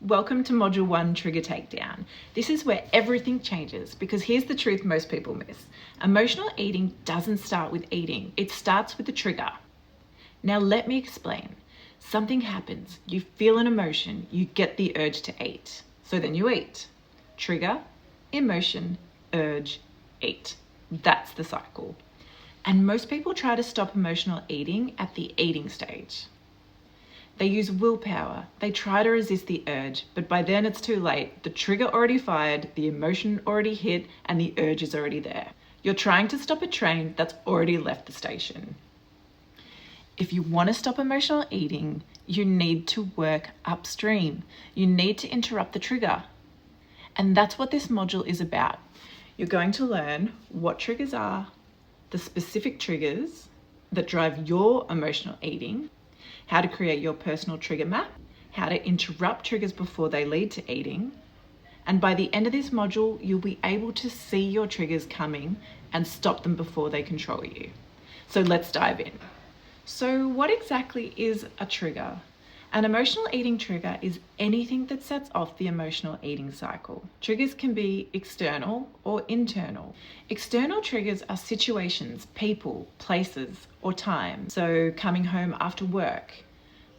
Welcome to Module 1, Trigger Takedown. This is where everything changes because here's the truth most people miss. Emotional eating doesn't start with eating, it starts with the trigger. Now let me explain. Something happens, you feel an emotion, you get the urge to eat. So then you eat. Trigger, emotion, urge, eat. That's the cycle. And most people try to stop emotional eating at the eating stage. They use willpower, they try to resist the urge, but by then it's too late. The trigger already fired, the emotion already hit, and the urge is already there. You're trying to stop a train that's already left the station. If you want to stop emotional eating, you need to work upstream. You need to interrupt the trigger. And that's what this module is about. You're going to learn what triggers are, the specific triggers that drive your emotional eating, how to create your personal trigger map, how to interrupt triggers before they lead to eating, and by the end of this module, you'll be able to see your triggers coming and stop them before they control you. So let's dive in. So what exactly is a trigger? An emotional eating trigger is anything that sets off the emotional eating cycle. Triggers can be external or internal. External triggers are situations, people, places, or time. So coming home after work,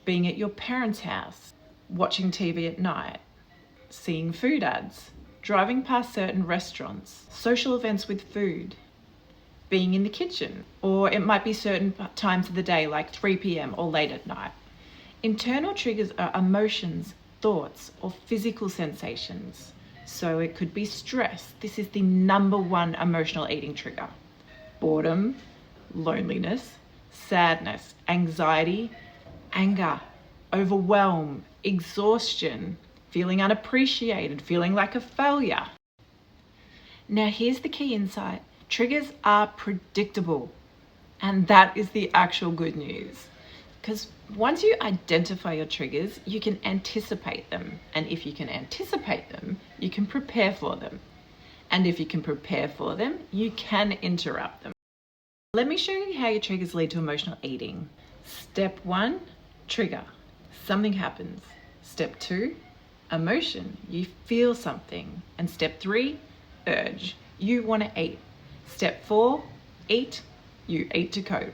being at your parents' house, watching TV at night, seeing food ads, driving past certain restaurants, social events with food, being in the kitchen, or it might be certain times of the day like 3 p.m. or late at night. Internal triggers are emotions, thoughts, or physical sensations. So it could be stress. This is the number one emotional eating trigger. Boredom, loneliness, sadness, anxiety, anger, overwhelm, exhaustion, feeling unappreciated, feeling like a failure. Now here's the key insight. Triggers are predictable. And that is the actual good news. Because once you identify your triggers, you can anticipate them. And if you can anticipate them, you can prepare for them. And if you can prepare for them, you can interrupt them. Let me show you how your triggers lead to emotional eating. Step 1, trigger. Something happens. Step 2, emotion. You feel something. And step 3, urge. You want to eat. Step 4, eat. You eat to cope.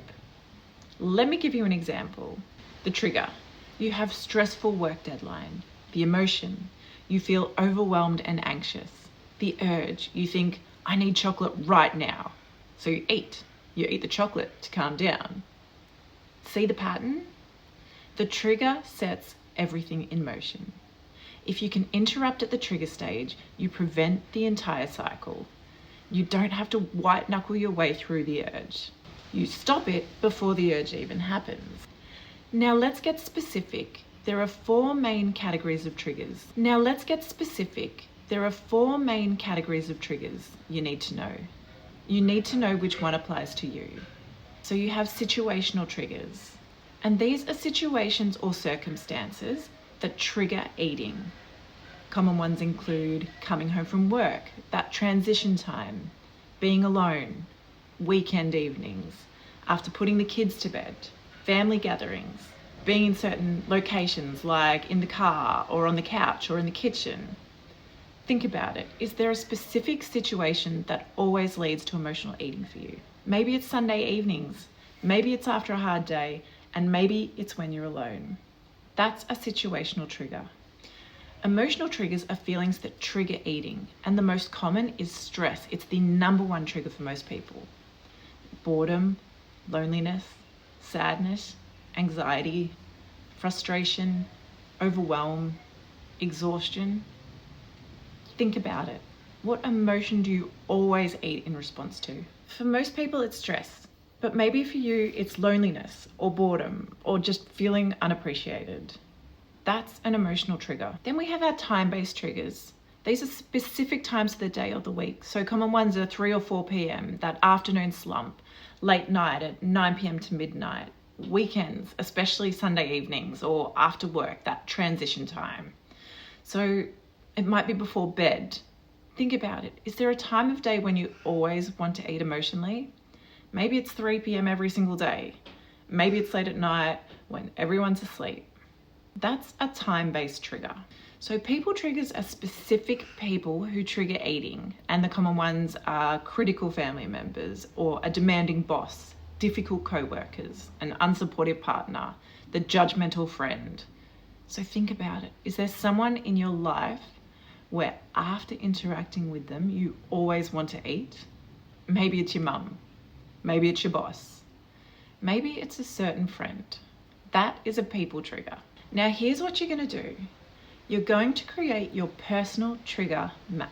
Let me give you an example. The trigger. You have stressful work deadline. The emotion. You feel overwhelmed and anxious. The urge. You think, I need chocolate right now. So you eat. You eat the chocolate to calm down. See the pattern? The trigger sets everything in motion. If you can interrupt at the trigger stage, you prevent the entire cycle. You don't have to white knuckle your way through the urge. You stop it before the urge even happens. Now let's get specific. There are 4 main categories of triggers. You need to know. You need to know which one applies to you. So you have situational triggers. And these are situations or circumstances that trigger eating. Common ones include coming home from work, that transition time, being alone, weekend evenings, after putting the kids to bed, family gatherings, being in certain locations like in the car or on the couch or in the kitchen. Think about it. Is there a specific situation that always leads to emotional eating for you? Maybe it's Sunday evenings, maybe it's after a hard day, and maybe it's when you're alone. That's a situational trigger. Emotional triggers are feelings that trigger eating, and the most common is stress. It's the number one trigger for most people. Boredom, loneliness, sadness, anxiety, frustration, overwhelm, exhaustion. Think about it. What emotion do you always eat in response to? For most people, it's stress, but maybe for you, it's loneliness or boredom or just feeling unappreciated. That's an emotional trigger. Then we have our time-based triggers. These are specific times of the day or the week. So common ones are 3 or 4 p.m., that afternoon slump, late night at 9 p.m. to midnight, weekends, especially Sunday evenings or after work, that transition time. So it might be before bed. Think about it. Is there a time of day when you always want to eat emotionally? Maybe it's 3 p.m. every single day. Maybe it's late at night when everyone's asleep. That's a time-based trigger. So people triggers are specific people who trigger eating, and the common ones are critical family members or a demanding boss, difficult co-workers, an unsupportive partner, the judgmental friend. So think about it. Is there someone in your life where after interacting with them, you always want to eat? Maybe it's your mum. Maybe it's your boss. Maybe it's a certain friend. That is a people trigger. Now here's what you're going to do. You're going to create your personal trigger map.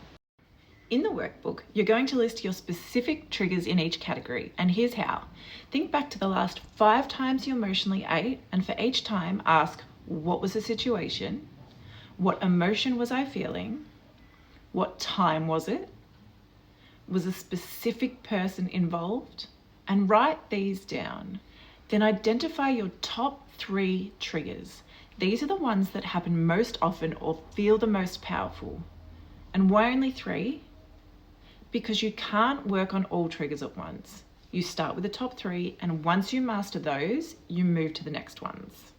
In the workbook, you're going to list your specific triggers in each category, and here's how. Think back to the last 5 times you emotionally ate, and for each time ask, what was the situation? What emotion was I feeling? What time was it? Was a specific person involved? And write these down. Then identify your top 3 triggers. These are the ones that happen most often or feel the most powerful. And why only 3? Because you can't work on all triggers at once. You start with the top 3, and once you master those, you move to the next ones.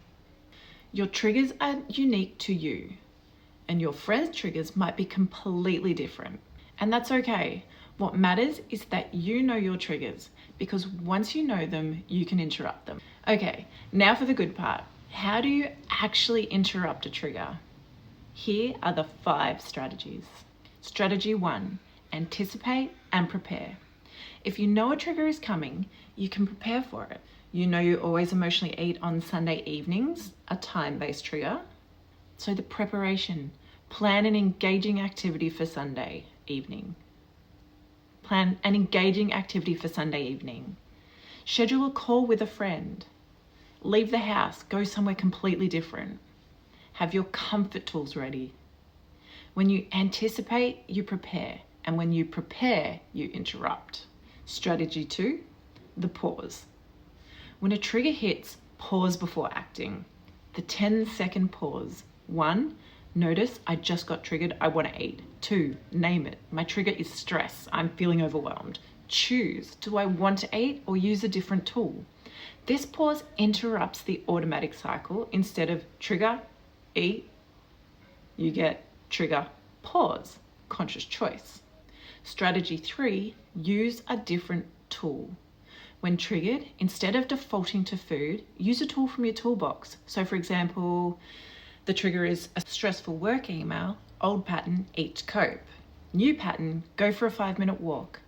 Your triggers are unique to you, and your friend's triggers might be completely different. And that's okay. What matters is that you know your triggers, because once you know them, you can interrupt them. Okay, now for the good part. How do you actually interrupt a trigger? Here are the 5 strategies. Strategy 1, anticipate and prepare. If you know a trigger is coming, you can prepare for it. You know you always emotionally eat on Sunday evenings, a time-based trigger. So the preparation, plan an engaging activity for Sunday evening. Plan an engaging activity for Sunday evening. Schedule a call with a friend. Leave the house, go somewhere completely different. Have your comfort tools ready. When you anticipate, you prepare. And when you prepare, you interrupt. Strategy 2, the pause. When a trigger hits, pause before acting. The 10-second pause. 1, notice I just got triggered, I want to eat. 2, name it. My trigger is stress, I'm feeling overwhelmed. Choose, do I want to eat or use a different tool? This pause interrupts the automatic cycle. Instead of trigger, eat, you get trigger, pause, conscious choice. Strategy 3, use a different tool. When triggered, instead of defaulting to food, use a tool from your toolbox. So for example, the trigger is a stressful work email, old pattern, eat to cope. New pattern, go for a 5-minute walk.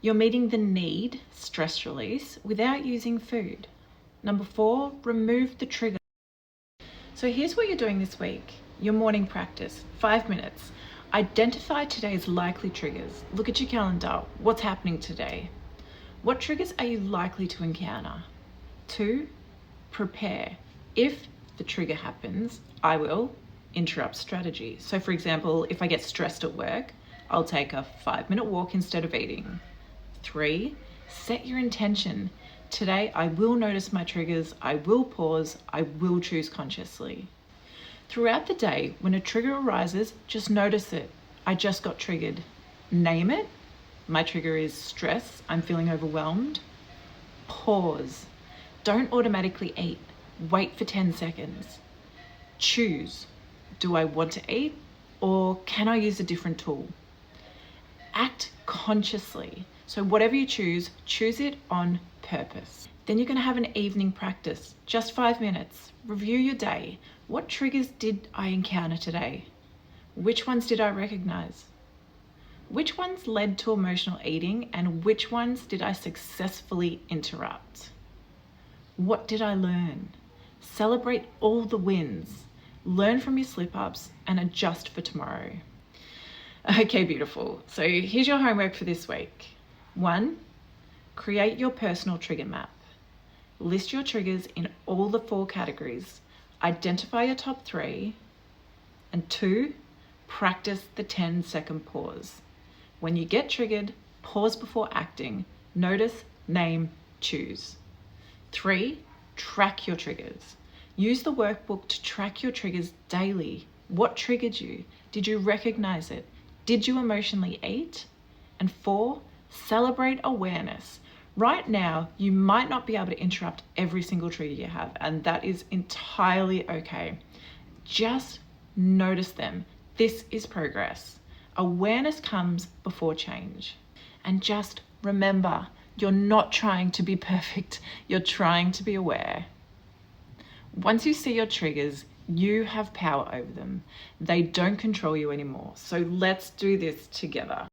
You're meeting the need, stress release, without using food. Number 4, remove the trigger. So here's what you're doing this week. Your morning practice, 5 minutes. Identify today's likely triggers. Look at your calendar. What's happening today? What triggers are you likely to encounter? 2, prepare. If the trigger happens, I will interrupt strategy. So for example, if I get stressed at work, I'll take a 5-minute walk instead of eating. 3, set your intention. Today, I will notice my triggers. I will pause. I will choose consciously. Throughout the day, when a trigger arises, just notice it. I just got triggered. Name it. My trigger is stress. I'm feeling overwhelmed. Pause. Don't automatically eat. Wait for 10 seconds. Choose. Do I want to eat or can I use a different tool? Act consciously. So whatever you choose it on purpose. Then you're going to have an evening practice, just 5 minutes. Review your day. What triggers did I encounter today? Which ones did I recognize? Which ones led to emotional eating and which ones did I successfully interrupt? What did I learn? Celebrate all the wins. Learn from your slip-ups and adjust for tomorrow. Okay, beautiful. So here's your homework for this week. 1, create your personal trigger map. List your triggers in all the 4 categories. Identify your top 3. And 2, practice the 10-second pause. When you get triggered, pause before acting. Notice, name, choose. 3, track your triggers. Use the workbook to track your triggers daily. What triggered you? Did you recognize it? Did you emotionally eat? And 4, celebrate awareness. Right now, you might not be able to interrupt every single trigger you have, and that is entirely okay. Just notice them. This is progress. Awareness comes before change. And just remember, you're not trying to be perfect. You're trying to be aware. Once you see your triggers, you have power over them. They don't control you anymore. So let's do this together.